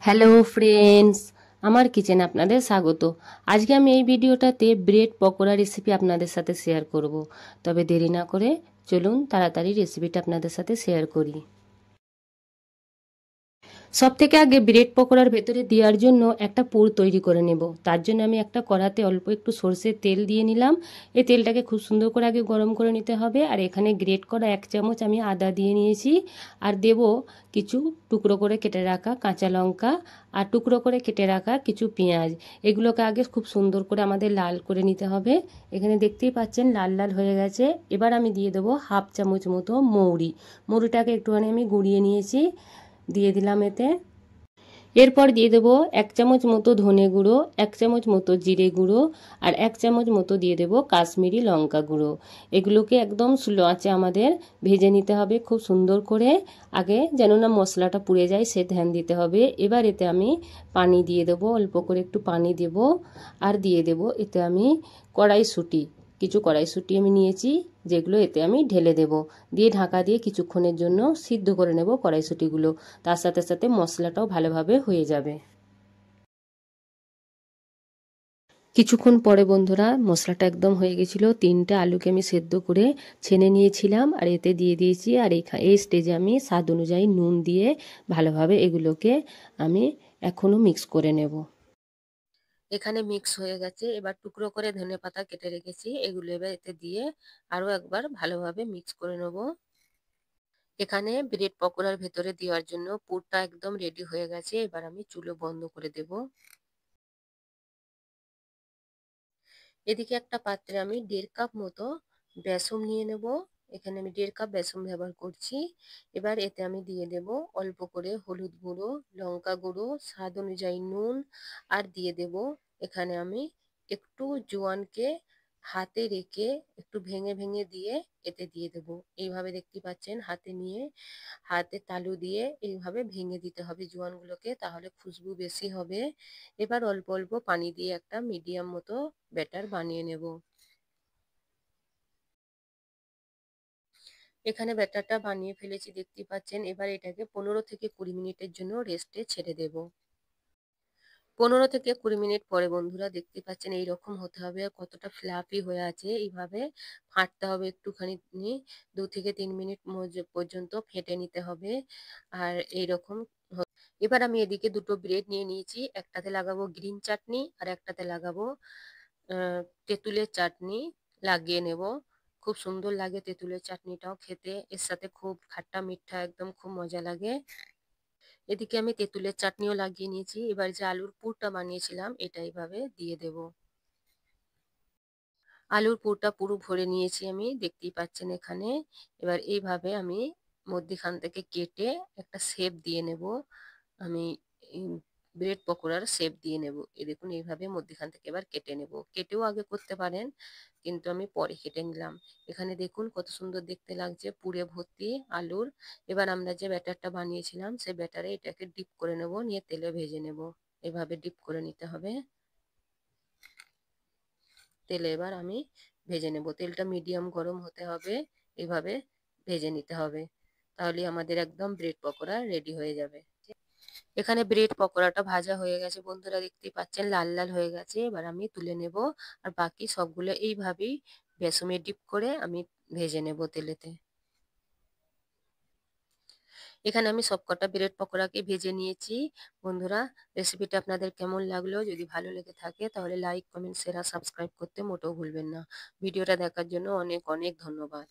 Hello friends, আমার কিচেনে আপনাদের স্বাগত। আজকে আমি এই ভিডিওটাতে ব্রেড পকোড়া রেসিপি আপনাদের সাথে শেয়ার করব। তবে দেরি না করে চলুন তাড়াতাড়ি রেসিপিটা আপনাদের সাথে শেয়ার করি। সব থেকে আগে ব্রেড পকোড়ার ভেতরে দেওয়ার জন্য একটা পুর তৈরি করে নেব। তার জন্য আমি একটা কড়াতে অল্প একটু সর্ষের তেল দিয়ে নিলাম। এই তেলটাকে খুব সুন্দর করে আগে গরম করে নিতে হবে। আর এখানে গ্রেট করা 1 চামচ আমি আদা দিয়ে নিয়েছি। আর দেব কিছু টুকরো করে কেটে রাখা কাঁচা লঙ্কা আর টুকরো করে কেটে রাখা কিছু পেঁয়াজ। এগুলোকে আগে খুব সুন্দর করে আমাদের লাল করে নিতে হবে। এখানে দেখতেই পাচ্ছেন লাল লাল হয়ে গেছে। এবার আমি দিয়ে দেবো 1/2 চামচ মতো মৌরি। মৌরিটাকে একটুখানি আমি গুঁড়িয়ে নিয়েছি, দিয়ে দিলাম এতে। এরপর দিয়ে দেবো 1 চামচ মতো ধনে গুঁড়ো, 1 চামচ মতো জিরে গুঁড়ো আর 1 চামচ মতো দিয়ে দেবো কাশ্মীরি লঙ্কা গুঁড়ো। এগুলোকে একদম স্লো আঁচে আমাদের ভেজে নিতে হবে খুব সুন্দর করে, আগে যেন না মশলাটা পুড়ে যায় সে ধ্যান দিতে হবে। এবার এতে আমি পানি দিয়ে দেবো, অল্প করে একটু পানি দেব। আর দিয়ে দেব এতে আমি কড়াইশুঁটি, কিছু কড়াইশুঁটি আমি নিয়েছি, যেগুলো এতে আমি ঢেলে দেব। দিয়ে ঢাকা দিয়ে কিছুক্ষণের জন্য সিদ্ধ করে নেব কড়াইশুঁটিগুলো। তার সাথে সাথে মশলাটাও ভালোভাবে হয়ে যাবে। কিছুক্ষণ পরে বন্ধুরা মশলাটা একদম হয়ে গেছিল। 3টে আলুকে আমি সেদ্ধ করে ছেনে নিয়েছিলাম আর এতে দিয়ে দিয়েছি। আর এই স্টেজে আমি স্বাদ অনুযায়ী নুন দিয়ে ভালোভাবে এগুলোকে আমি এখনো মিক্স করে নেব। এখানে মিক্স হয়ে গেছে। এবার টুকরো করে ধনেপাতা কেটে রেখেছি, এগুলো এবার এতে দিয়ে আরও একবার ভালোভাবে মিক্স করে নেব। এখানে ব্রেড পকোড়ার ভেতরে দেওয়ার জন্য পুরটা একদম রেডি হয়ে গেছে। এবার আমি চুলো বন্ধ করে দেব। এদিকে একটা পাত্রে আমি 1.5 কাপ মতো বেসন নিয়ে নেব। এখানে আমি 1.5 কাপ বেসন ব্যবহার করছি। এবার এতে আমি দিয়ে দেব অল্প করে হলুদ গুঁড়ো, লঙ্কা গুঁড়ো, স্বাদ অনুযায়ী নুন আর দিয়ে দেব এখানে আমি একটু জোয়ানকে হাতে রেখে একটু ভেঙে ভেঙে দিয়ে এতে দিয়ে দেব। এইভাবে দেখতে পাচ্ছেন হাতে নিয়ে, হাতে তালু দিয়ে এইভাবে ভেঙে দিতে হবে জোয়ানগুলোকে, তাহলে খুশবু বেশি হবে। এবার অল্প অল্প পানি দিয়ে একটা মিডিয়াম মতো ব্যাটার বানিয়ে নেব। এখানে ব্যাটারটা বানিয়ে ফেলেছি দেখতে পাচ্ছেন। এবার এটাকে 15 থেকে 20 মিনিটের জন্য রেস্টে ছেড়ে দেব। 15 থেকে 20 মিনিট পরে বন্ধুরা দেখতে পাচ্ছেন এইরকম হতে হবে। কতটা ফ্লাফি হয়ে আছে, এইভাবে ফাটতে হবে একটুখানি। 2 থেকে 3 মিনিট পর্যন্ত ফেটে নিতে হবে। আর এইরকম এবার আমি এদিকে দুটো ব্রেড নিয়ে নিয়েছি। একটাতে লাগাবো গ্রিন চাটনি আর একটাতে লাগাবো তেঁতুলের চাটনি লাগিয়ে নেব। খুব সুন্দর লাগে তেঁতুলের চাটনিটাও খেতে, এর সাথে খুব খাট্টা মিঠা একদম খুব মজা লাগে। এদিকে আমি তেঁতুলের চাটনিও লাগিয়ে নিয়েছি। এবার যে আলুর পুরটা বানিয়েছিলাম এটা এইভাবে দিয়ে দেব। আলুর পুরটা পুরো ভরে নিয়েছি আমি, দেখতেই পাচ্ছেন এখানে। এবার এইভাবে আমি মধ্যিখান থেকে কেটে একটা শেপ দিয়ে নেব। আমি ব্রেড পকোড়ার শেপ দিয়ে নেব। এই দেখুন এইভাবে মধ্যিখান থেকে এবার কেটে নেব। কেটেও আগে করতে পারেন, কিন্তু আমি পরে কেটে নিলাম। এখানে দেখুন কত সুন্দর দেখতে লাগছে পুরে ভর্তি আলুর। এবার আমরা যে ব্যাটারটা বানিয়েছিলাম সেই ব্যাটারে এটাকে ডিপ করে নেব, নিয়ে তেলে ভেজে নেব। এভাবে ডিপ করে নিতে হবে তেলে। এবার আমি ভেজে নেব। তেলটা মিডিয়াম গরম হতে হবে, এভাবে ভেজে নিতে হবে। তাহলে আমাদের একদম ব্রেড পকোড়া রেডি হয়ে যাবে। এখানে ব্রেড পকোড়াটা ভাজা হয়ে গেছে বন্ধুরা, দেখতেই পাচ্ছেন লাল লাল হয়ে গেছে। এবার আমি তুলে নেব। আর বাকি সবগুলো এইভাবেই বেসনে ডিপ করে আমি ভেজে নেব তেলেতে। এখানে আমি সবকটা ব্রেড পকোড়াকে ভেজে নিয়েছি। বন্ধুরা, রেসিপিটা আপনাদের কেমন লাগলো? যদি ভালো লেগে থাকে তাহলে লাইক, কমেন্ট, শেয়ার আর সাবস্ক্রাইব করতে মোটেও ভুলবেন না। ভিডিওটা দেখার জন্য অনেক অনেক ধন্যবাদ।